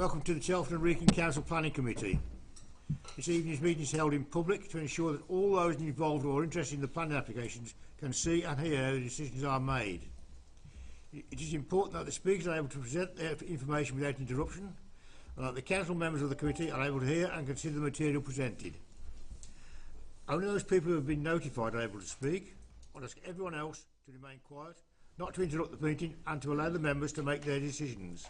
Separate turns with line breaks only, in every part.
Welcome to the Telford and Wrekin Council Planning Committee. This evening's meeting is held in public to ensure that all those involved or interested in the planning applications can see and hear how the decisions are made. It is important that the speakers are able to present their information without interruption, and that the council members of the committee are able to hear and consider the material presented. Only those people who have been notified are able to speak. I'll ask everyone else to remain quiet, not to interrupt the meeting, and to allow the members to make their decisions.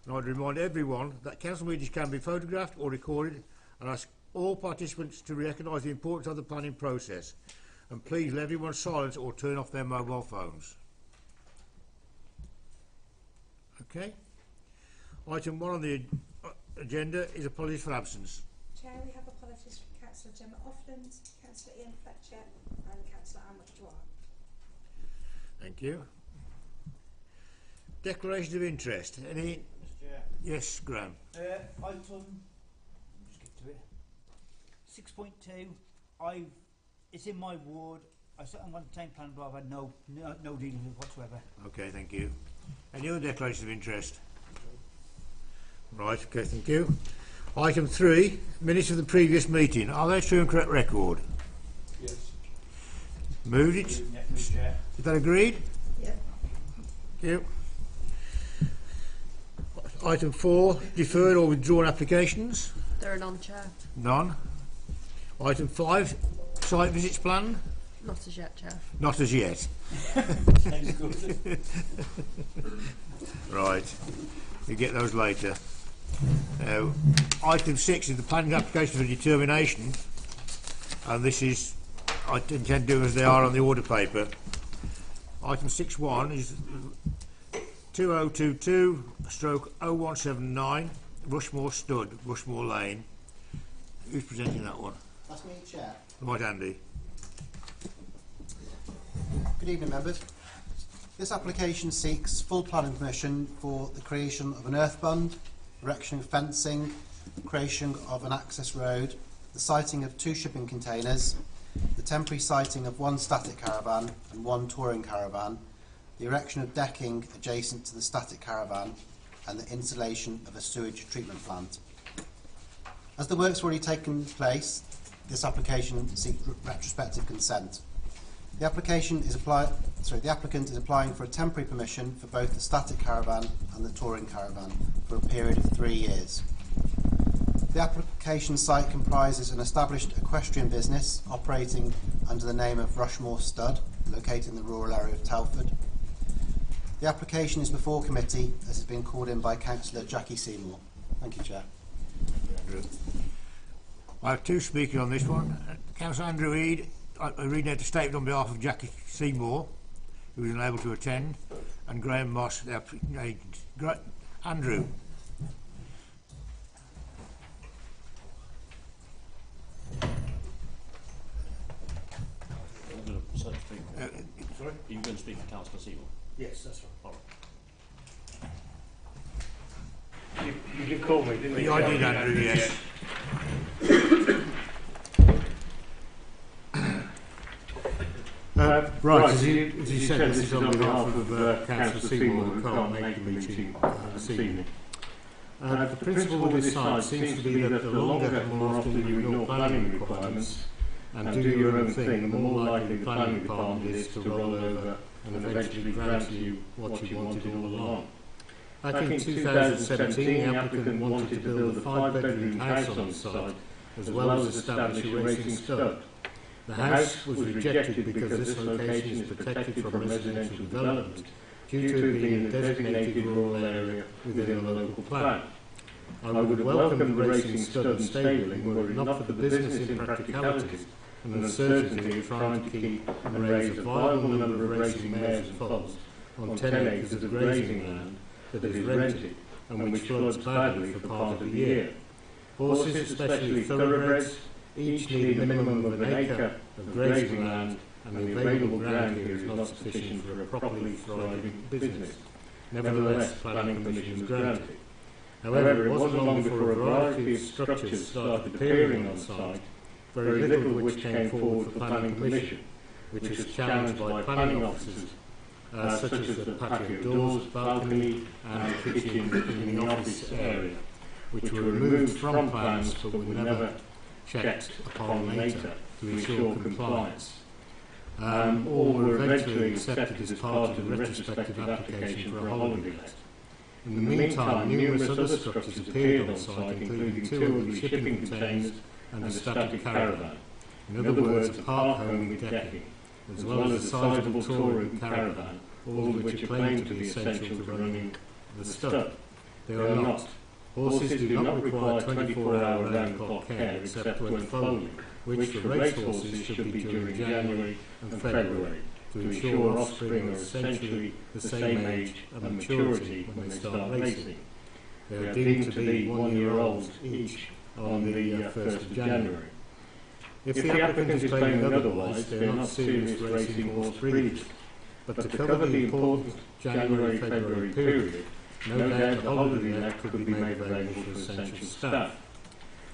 And I'd remind everyone that council meetings can be photographed or recorded, and ask all participants to recognise the importance of the planning process. And please let everyone silence or turn off their mobile phones. Okay. Item 1 on the agenda is apologies for absence.
Chair, we have apologies from Councillor Gemma Offland, Councillor Ian Fletcher and Councillor Anne Withdrawn.
Thank you. Declarations of interest. Any?
Mr. Chair.
Yes, Graham.
Item, just get to it. 6.2. It's in my ward. I sit on one town plan, but I've had no dealing with it whatsoever.
Okay, thank you. Any other declarations of interest? Right, okay, thank you. Item 3, minutes of the previous meeting. Are they true and correct record?
Yes.
Moved it?
Yeah, Mr. Chair.
Is that agreed?
Yeah.
Thank you. Item 4, deferred or withdrawn applications?
There are none, Chair.
None. Item 5, site visits planned?
Not as yet, Chair.
Not as yet.
Sounds good.
Right, we get those later. Item 6 is the planning application for determination, and this is, I intend to do as they are on the order paper. Item 6.1 is 2022/0179 Rushmoor Stud, Rushmoor Lane. Who's presenting that one?
That's me, Chair.
Right, Andy.
Good evening, members. This application seeks full planning permission for the creation of an earth bund, erection of fencing, creation of an access road, the siting of 2 shipping containers, the temporary siting of 1 static caravan and 1 touring caravan, the erection of decking adjacent to the static caravan, and the installation of a sewage treatment plant. As the work's already taken place, this application seeks retrospective consent. The applicant is applying for a temporary permission for both the static caravan and the touring caravan for a period of 3 years. The application site comprises an established equestrian business operating under the name of Rushmoor Stud, located in the rural area of Telford. The application is before committee, as has been called in by Councillor Jackie Seymour. Thank you, Chair.
I have 2 speakers on this one. Councillor Andrew Eade, I read out the statement on behalf of Jackie Seymour, who was unable to attend, and Graham Moss, the agent. Andrew.
Sorry? Are you going to speak for Councillor Seymour?
Yes, that's right.
All right.
You did call me, didn't you?
I did, Andrew, yes. Right, as you said, this is on behalf of Councillor Seymour, who can't make the meeting this evening. The principle of this site seems to be that the longer and more often you ignore planning requirements and do your own thing, the more likely the planning department is to roll over and eventually grant you what you wanted all along. Back in 2017, the applicant wanted to build a 5-bedroom house on the site, as well as establish a racing stud. The house was rejected because this location is protected from residential development due to it being in a designated rural area within the local plan. I would have welcomed the racing stud and stabling were it not for the business impracticalities and uncertainty of trying to keep and raise a viable number of racing mares and foals on 10 acres of grazing land that is rented and which floods badly for part of the year. Horses, especially thoroughbreds, each need a minimum of an acre of grazing land, and the available ground here is not sufficient for a properly thriving business. Nevertheless, planning permission was granted. However, it wasn't long before a variety of structures started appearing on site, very little of which came forward for planning permission, which was challenged by planning officers such as the patio doors, balcony and kitchen in the office area, which were removed from plans but were never checked upon later to ensure compliance. All were eventually accepted as part of the retrospective application for a holiday let. In the meantime, numerous other structures appeared on site, including 2 ugly shipping containers and a static caravan. In other words, a park home with decking, as well as a sizable touring caravan, all of which are claimed to be essential to running the stud. They are not. Horses do not require 24-hour round-the-clock care except when foaling, which for racehorses should be during January and February, to ensure offspring are essentially the same age and maturity when they start racing. They are deemed to be 1-year-olds each on the 1st of January. If the applicant is claiming otherwise, they are not serious racing horse breeders. But to cover the important January-February period, no doubt the holiday let could be made available for essential staff.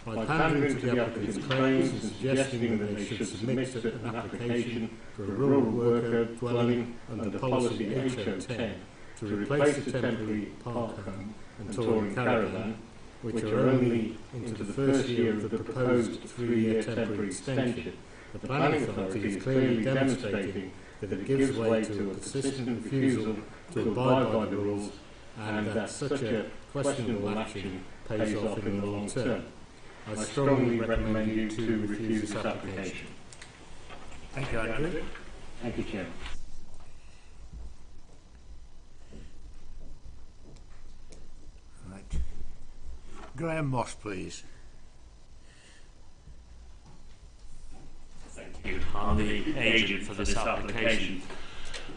By pandering to the applicant's claims and suggesting that they should submit an application for a rural worker dwelling under the policy HO10 to replace the temporary park home and touring caravan, which are only into the first year of the proposed 3-year temporary extension, the planning authority is clearly demonstrating that it gives way to a persistent refusal to abide by the rules and that such a questionable action pays off in the long term. I strongly recommend you to refuse this application.
Thank you, Andrew.
Thank you, Chairman.
Right. Graham Moss, please.
Thank you. I'm the agent for this application.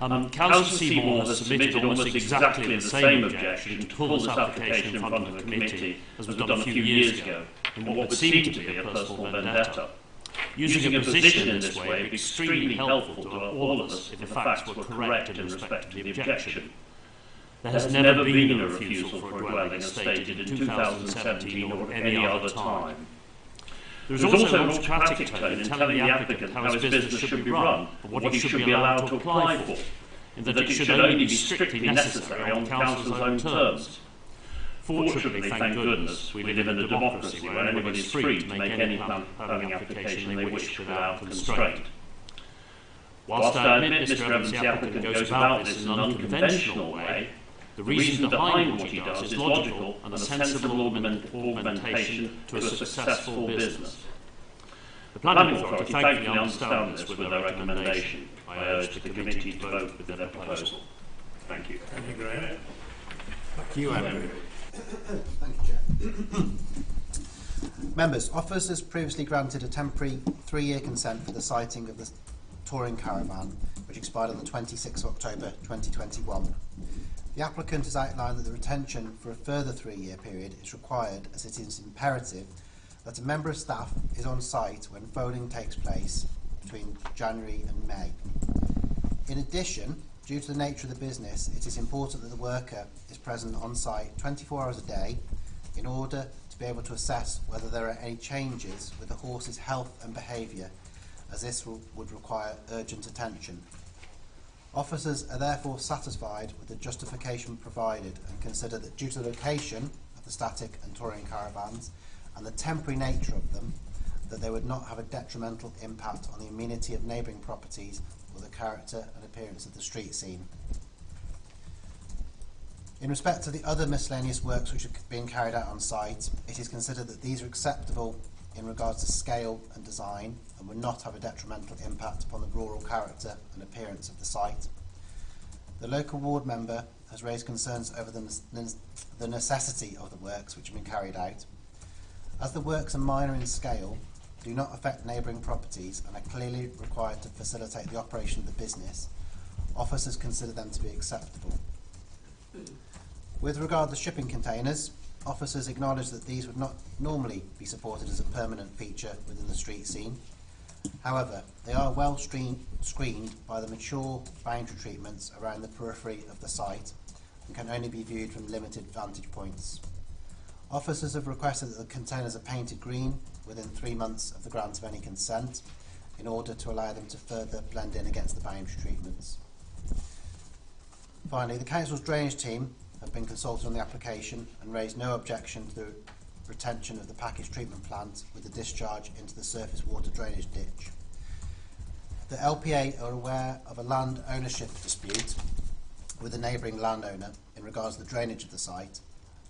Councillor Seymour has submitted almost exactly the same objection to pull this application in front of the committee as was done a few years ago in what would seem to be a personal vendetta. Using a position in this way would be extremely helpful to all of us if the facts were correct in respect to the objection. There has never been a refusal for a dwelling as stated in 2017 or any other time. There is also an autocratic tone in telling the applicant how his business should be run and what he should be allowed to apply for, in that it should only be strictly necessary on council's own terms. Fortunately, thank goodness, we live in a democracy where anyone is free to make any planning application they wish without constraint. Whilst I admit Mr. Evans, the applicant, goes about this in an unconventional way, the reason behind what he does is logical and a sensible augmentation to a successful business. The Planning Authority thankfully understands this with their recommendation. I urge the committee to vote with their proposal. Thank you.
Thank you, Graham. Back to you, Andrew.
Thank you, Chair. Members, Office has previously granted a temporary 3-year consent for the siting of the touring caravan, which expired on the 26th of October 2021. The applicant has outlined that the retention for a further 3-year period is required, as it is imperative that a member of staff is on site when foaling takes place between January and May. In addition, due to the nature of the business, it is important that the worker is present on site 24 hours a day in order to be able to assess whether there are any changes with the horse's health and behaviour, as this would require urgent attention. Officers are therefore satisfied with the justification provided and consider that due to the location of the static and touring caravans and the temporary nature of them, that they would not have a detrimental impact on the amenity of neighbouring properties or the character and appearance of the street scene. In respect to the other miscellaneous works which are being carried out on site, it is considered that these are acceptable in regards to scale and design and would not have a detrimental impact upon the rural character and appearance of the site. The local ward member has raised concerns over the necessity of the works which have been carried out. As the works are minor in scale, do not affect neighbouring properties and are clearly required to facilitate the operation of the business, officers consider them to be acceptable. With regard to shipping containers, officers acknowledge that these would not normally be supported as a permanent feature within the street scene. However, they are well screened by the mature boundary treatments around the periphery of the site and can only be viewed from limited vantage points. Officers have requested that the containers are painted green within 3 months of the grant of any consent in order to allow them to further blend in against the boundary treatments. Finally, the council's drainage team have been consulted on the application and raised no objection to the retention of the package treatment plant with the discharge into the surface water drainage ditch. The LPA are aware of a land ownership dispute with the neighbouring landowner in regards to the drainage of the site.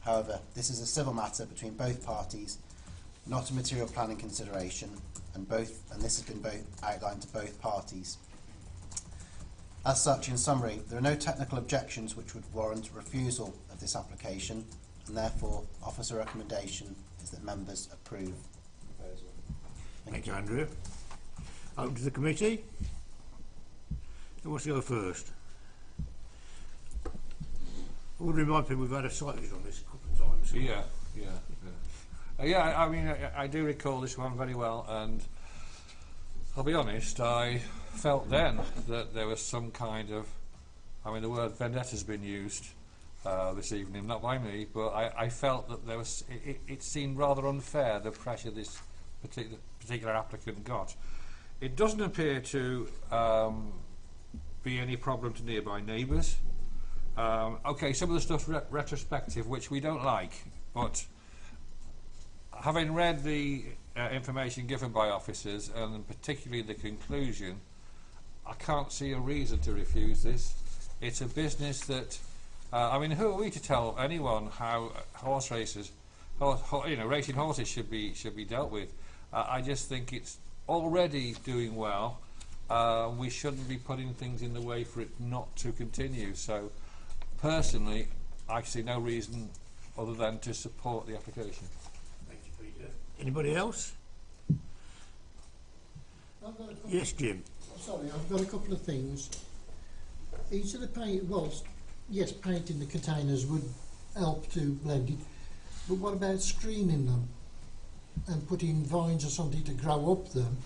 However, this is a civil matter between both parties, not a material planning consideration, and this has been outlined to both parties. As such, in summary, there are no technical objections which would warrant refusal of this application, and therefore officer recommendation is that members approve the proposal.
Thank you, Andrew. Open to the committee. Who wants to go first? I would remind people we've had a site visit on this a couple of times.
Yeah, I mean, I do recall this one very well, and I'll be honest, I felt then that there was some kind of, I mean, the word vendetta has been used this evening, not by me, but I felt that there was, it seemed rather unfair, the pressure this particular applicant got. It doesn't appear to be any problem to nearby neighbours. Okay, some of the stuff's retrospective, which we don't like, but having read the information given by officers, and particularly the conclusion, I can't see a reason to refuse this. It's a business that, I mean, who are we to tell anyone how horse races, racing horses should be dealt with? I just think it's already doing well. We shouldn't be putting things in the way for it not to continue. So, personally, I see no reason other than to support the application.
Thank you, Peter. Anybody else? Yes, Jim.
Sorry, I've got a couple of things. Each of the paint, well, yes, painting the containers would help to blend it, but what about screening them and putting vines or something to grow up them,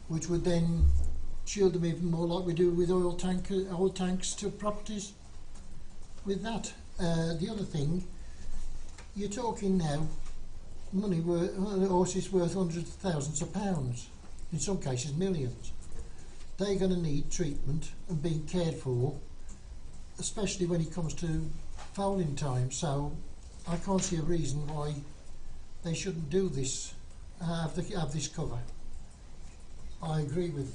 which would then shield them even more, like we do with oil tanks to properties? With that, the other thing, you're talking now money worth, horses worth hundreds of thousands of pounds, in some cases millions. They're going to need treatment and being cared for, especially when it comes to fouling time. So I can't see a reason why they shouldn't do this, have this cover. I agree with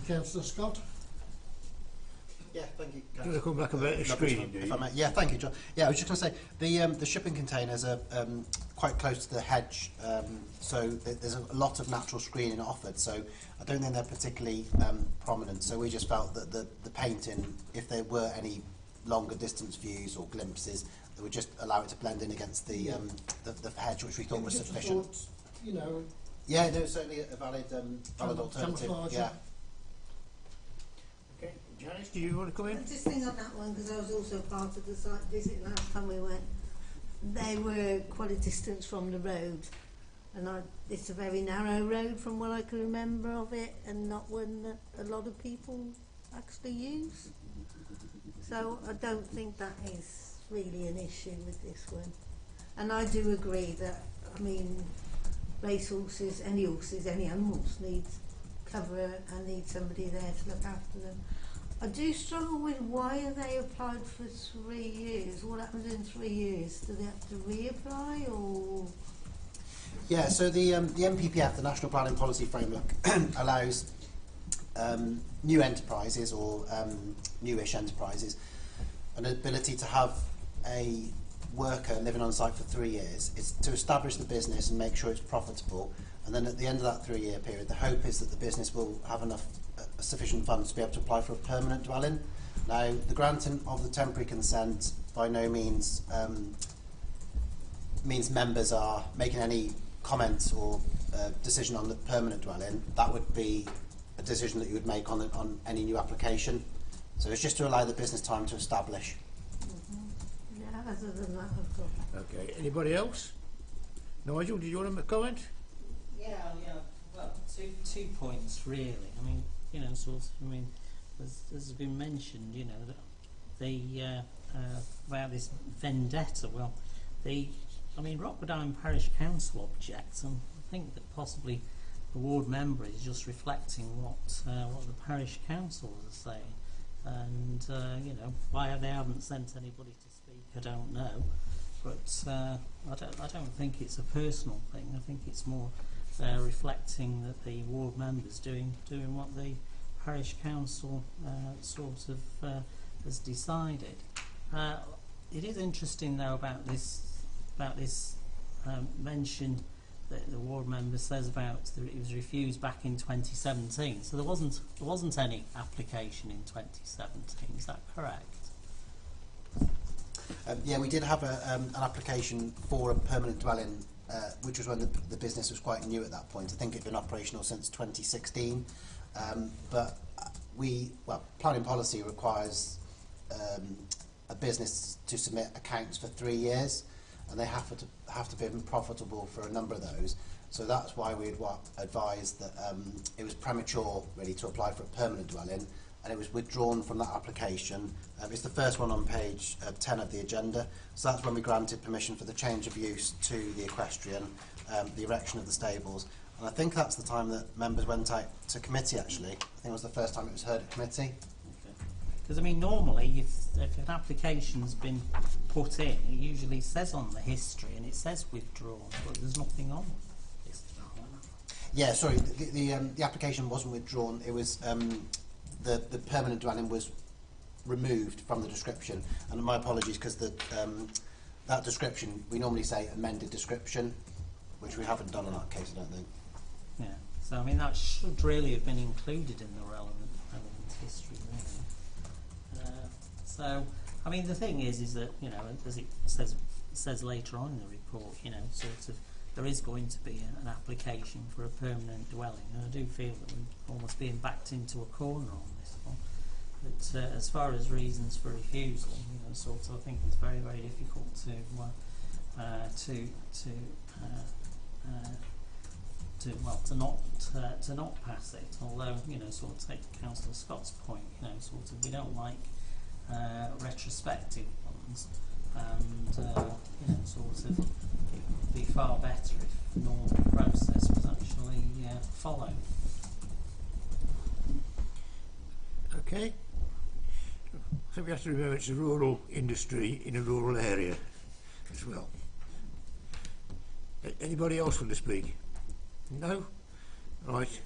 Councillor Scott.
Yeah, thank you.
Do you want to come back about the screening, do you?
Yeah, thank you, John. Yeah, I was just going to say, the shipping containers are quite close to the hedge, so there's a lot of natural screening offered, so I don't think they're particularly prominent. So we just felt that the painting, if there were any longer distance views or glimpses, they would just allow it to blend in against the hedge, which we thought was sufficient.
Thought, you know,
yeah, no, certainly a valid alternative.
camouflage.
Yeah.
Okay. Janice, do you want to come in?
Just think on that one, because I was also part of the site visit last time we went. They were quite a distance from the road, and it's a very narrow road from what I can remember of it, and not one that a lot of people actually use. So I don't think that is really an issue with this one. And I do agree that, I mean, racehorses, any animals need cover and need somebody there to look after them. I do struggle with why have they applied for 3 years? What happens in 3 years? Do they have to reapply or?
Yeah, so the NPPF, the National Planning Policy Framework, allows new enterprises or newish enterprises an ability to have a worker living on site for 3 years. It's to establish the business and make sure it's profitable, and then at the end of that 3 year period, the hope is that the business will have enough sufficient funds to be able to apply for a permanent dwelling. Now, the granting of the temporary consent by no means means members are making any comments or decision on the permanent dwelling. That would be a decision that you would make on any new application. So it's just to allow the business time to establish.
Yeah, other than that, I've got.
Okay. Anybody else? Nigel, did you want to comment?
Yeah. Well, two points really. I mean, as has been mentioned, that they about this vendetta. Well, Rockwood Parish Council objects, and I think that possibly the ward member is just reflecting what the parish council is saying. and you know, why they haven't sent anybody to speak, I don't know. But I don't think it's a personal thing. I think it's more reflecting that the ward members doing what the parish council sort of has decided. It is interesting though about this mention that the ward member says about that it was refused back in 2017. So there wasn't any application in 2017. Is that correct?
Yeah, we did have an application for a permanent dwelling, which was when the business was quite new at that point. I think it had been operational since 2016. But planning policy requires a business to submit accounts for 3 years, and they have to be profitable for a number of those. So that's why we advised that it was premature really to apply for a permanent dwelling, and it was withdrawn from that application. It's the first one on page 10 of the agenda. So that's when we granted permission for the change of use to the equestrian, the erection of the stables. And I think that's the time that members went out to committee, actually. I think it was the first time it was heard at committee.
Because, I mean, normally, if an application's been put in, it usually says on the history, and it says withdrawn, but there's nothing on this.
Yeah, sorry, the application wasn't withdrawn. It was the permanent dwelling was removed from the description. And my apologies, because that description, we normally say amended description, which we haven't done in that case, I don't think.
Yeah, so I mean that should really have been included in the relevant history, really. So, I mean, the thing is that, you know, as it says later on in the report, you know, sort of there is going to be an application for a permanent dwelling, and I do feel that we're almost being backed into a corner on this one. But as far as reasons for refusal, you know, sort of, I think it's very, very difficult to not pass it. Although, you know, sort of take Councillor Scott's point, you know, sort of we don't like retrospective ones, and you know, sort of it would be far better if the normal process was actually followed.
Okay. I think we have to remember it's a rural industry in a rural area as well. Anybody else want to speak? No? Right.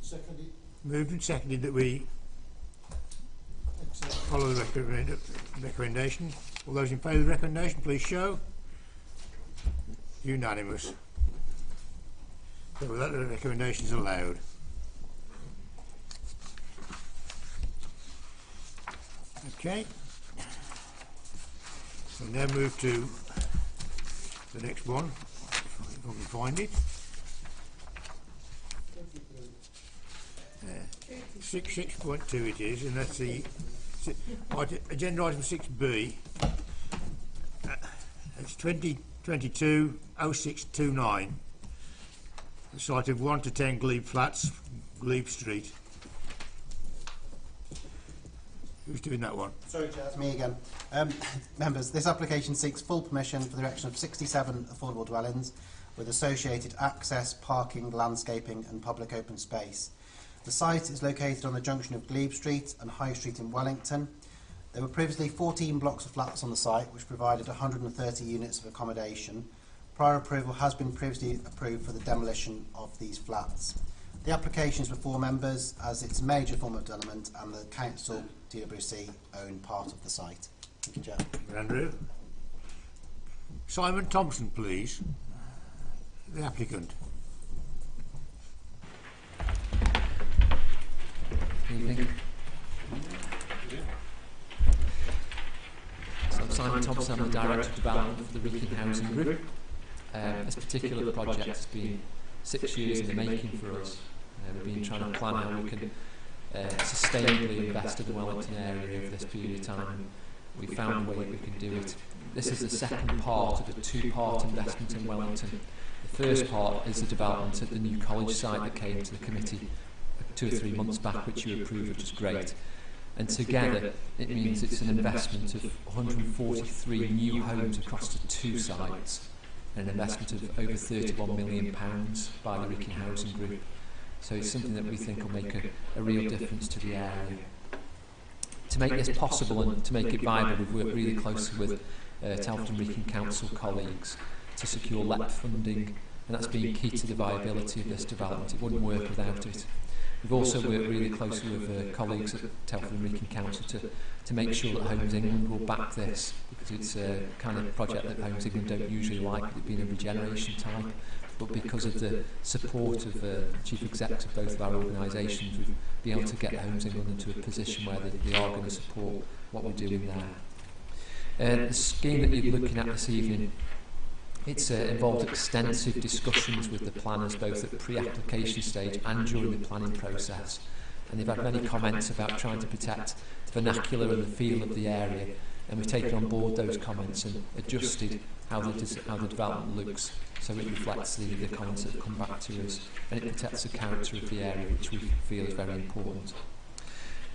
Seconded.
Moved and seconded that we follow the recommendation. All those in favour of the recommendation, please show. Unanimous. So with that, the recommendation is allowed. Okay. We'll now move to the next one, if I can find it. 6.2 it is, and that's the agenda item 6B. It's 2022-0629. The site of 1 to 10 Glebe Flats, Glebe Street. Who's doing that one?
Sorry, Chair, it's me again. Members, this application seeks full permission for the erection of 67 affordable dwellings with associated access, parking, landscaping and public open space. The site is located on the junction of Glebe Street and High Street in Wellington. There were previously 14 blocks of flats on the site which provided 130 units of accommodation. Prior approval has been previously approved for the demolition of these flats. The application is before members as it's a major form of development and the council, DWC, own part of the site. Thank you, Chair.
Andrew. Simon Thompson, please. The applicant.
Evening. So I'm Simon Thompson, I'm the Director of Development for the Wrekin Housing Group. This particular project has been 6 years in the making for us. We've been trying to plan how we can sustainably invest in the Wellington area over this period of time. We found a way we can do it. This is the second part of a two-part investment in Wellington. The first part is the development of the new college site that came to the committee 2 or 3 months back, which you approved, which is great. And together it means it's an investment of 143 new homes across the 2 sites, and an investment of over £31 million by the Wrekin Housing Group. So it's something that we think will make a real difference to the area. to make this possible and to make it viable, we've worked really closely with Telford and Wrekin Council colleagues to secure LEP funding, and that's been key to the viability of this development. It wouldn't work without it. We've also worked really closely with colleagues at Telford and Wrekin Council to make sure that Homes England will back this, because it's a kind of project that Homes England don't usually like, with it being a regeneration type. But because of the support of the chief execs of both of our organisations, we've been able to get Homes England into a position where they are going to support what we're doing there. The scheme that you're looking at this evening, it's involved extensive discussions with the planners, both at the pre-application stage and during the planning process. And they've had many comments about trying to protect the vernacular and the feel of the area. And we've taken on board those comments and adjusted how the development looks, so it reflects the comments that have come back to us, and it protects the character of the area, which we feel is very important.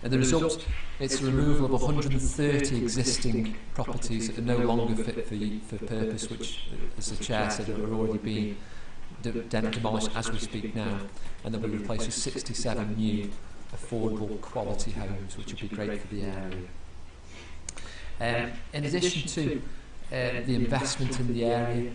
And the result, it's the removal of 130 existing properties that are no longer fit for purpose, which, as the Chair said, are already being demolished as we speak now, and they'll be replaced with 67 new affordable quality homes, which will be great for the area. In addition to the investment in the area,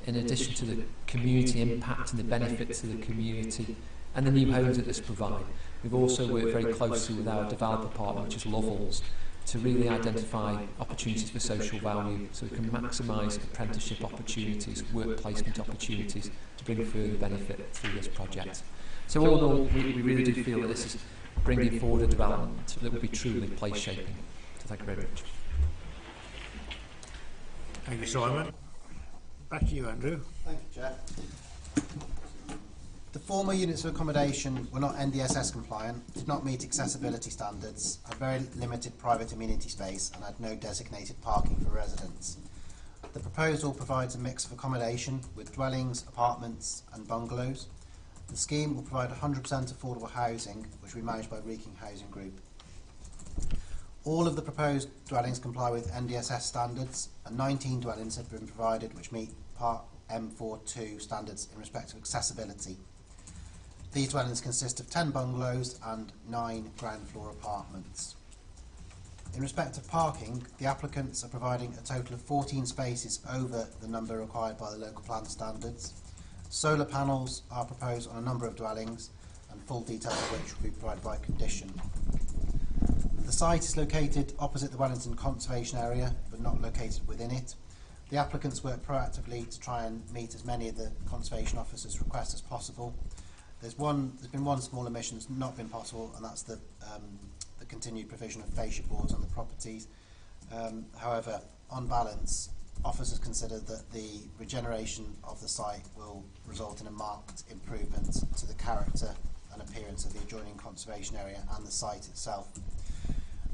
in addition to the community impact and the benefit to the community and the new homes that this provide, we've also worked very closely with our developer partner, which is Lovells, to really identify opportunities for social value, so we can maximise apprenticeship opportunities, work placement opportunities to bring further benefit through this project. So all in all, we really do feel that this is bringing forward a development that will be truly place shaping. So thank you very much.
Thank you, Simon. Back to you, Andrew.
Thank you, Chair. The former units of accommodation were not NDSS compliant, did not meet accessibility standards, had very limited private amenity space, and had no designated parking for residents. The proposal provides a mix of accommodation with dwellings, apartments and bungalows. The scheme will provide 100% affordable housing, which will be managed by Wrekin Housing Group. All of the proposed dwellings comply with NDSS standards, and 19 dwellings have been provided which meet Part M42 standards in respect of accessibility. These dwellings consist of 10 bungalows and 9 ground floor apartments. In respect of parking, the applicants are providing a total of 14 spaces over the number required by the local plan standards. Solar panels are proposed on a number of dwellings, and full details of which will be provided by condition. The site is located opposite the Wellington Conservation Area, but not located within it. The applicants work proactively to try and meet as many of the Conservation Officer's requests as possible. There's been one small omission that's not been possible, and that's the continued provision of fascia boards on the properties. However, on balance, officers consider that the regeneration of the site will result in a marked improvement to the character and appearance of the adjoining conservation area and the site itself.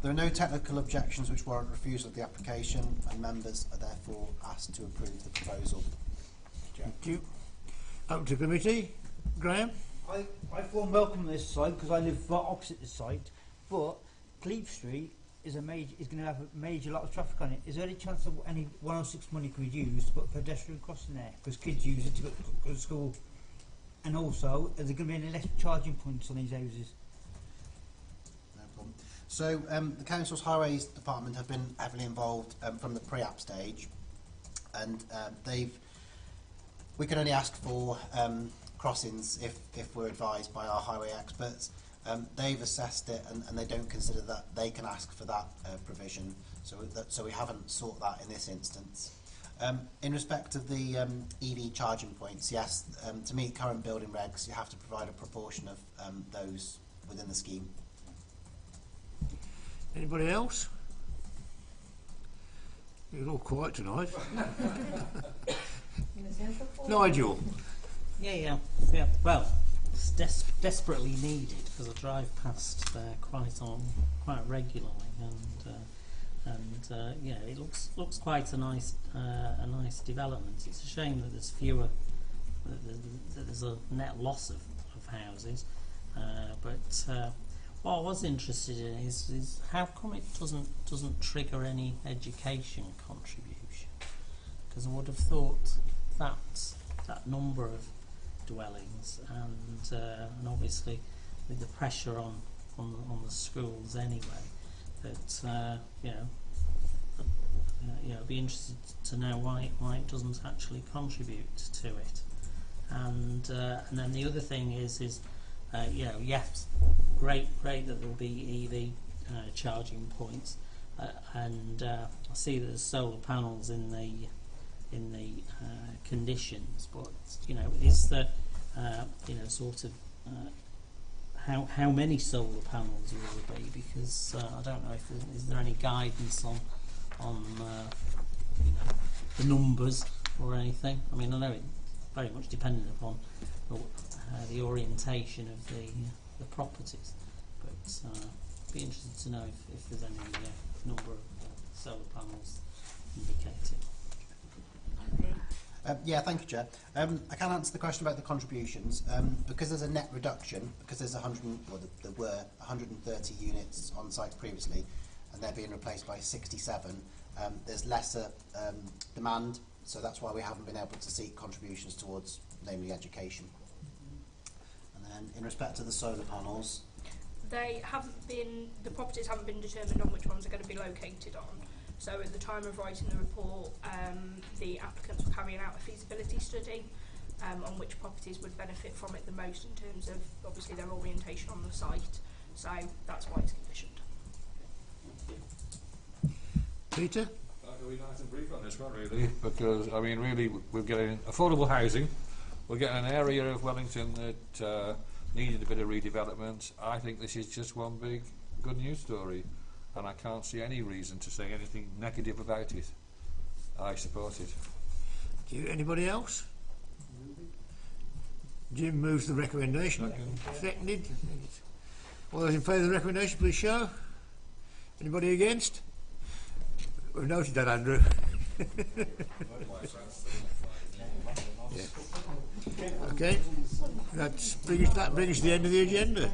There are no technical objections which warrant refusal of the application, and members are therefore asked to approve the proposal.
Thank you. Up to committee. Graham?
I form welcome this site because I live opposite the site, but Glebe Street is going to have a major lot of traffic on it. Is there any chance of any 106 money could be used to put a pedestrian crossing there? Because kids use it to go to school. And also, are there going to be any less charging points on these houses?
No problem. So the Council's Highways Department have been heavily involved from the pre-app stage, and we can only ask for crossings if we're advised by our highway experts. They've assessed it, and they don't consider that they can ask for that provision, so we haven't sought that in this instance. In respect of the EV charging points, yes, to meet current building regs, you have to provide a proportion of those within the scheme.
Anybody else? You're all quiet tonight. Nigel?
Yeah. Well, it's desperately needed because I drive past there quite regularly, and yeah, it looks quite a nice development. It's a shame that there's fewer, that there's a net loss of houses, but what I was interested in is how come it doesn't trigger any education contribution? Because I would have thought that number of dwellings and obviously with the pressure on the schools anyway, that I'd be interested to know why it doesn't actually contribute to it. And then the other thing is yes, great that there'll be EV charging points, and I see that there's solar panels in the conditions, but is there how many solar panels will there be? Because I don't know if is there any guidance on the numbers or anything. I mean, I know it very much dependent upon the orientation of the properties, but be interested to know if there's any number of solar panels indicated.
Yeah, thank you, Chair. I can answer the question about the contributions. Because there's a net reduction, because there's there were 130 units on site previously, and they're being replaced by 67, there's lesser demand, so that's why we haven't been able to seek contributions towards, namely, education. And then, in respect to the solar panels,
the properties haven't been determined on which ones are going to be located on. So at the time of writing the report, the applicants were carrying out a feasibility study on which properties would benefit from it the most in terms of, obviously, their orientation on the site. So that's why it's conditioned.
Peter?
I'll be nice and brief on this one, really, because, I mean, really, we're getting affordable housing. We're getting an area of Wellington that needed a bit of redevelopment. I think this is just one big good news story, and I can't see any reason to say anything negative about it. I support it.
Anybody else? Jim moves the recommendation. Seconded. All those in favour of the recommendation, please show. Anybody against? We've noted that, Andrew. Yeah. Okay. That brings us to the end of the agenda.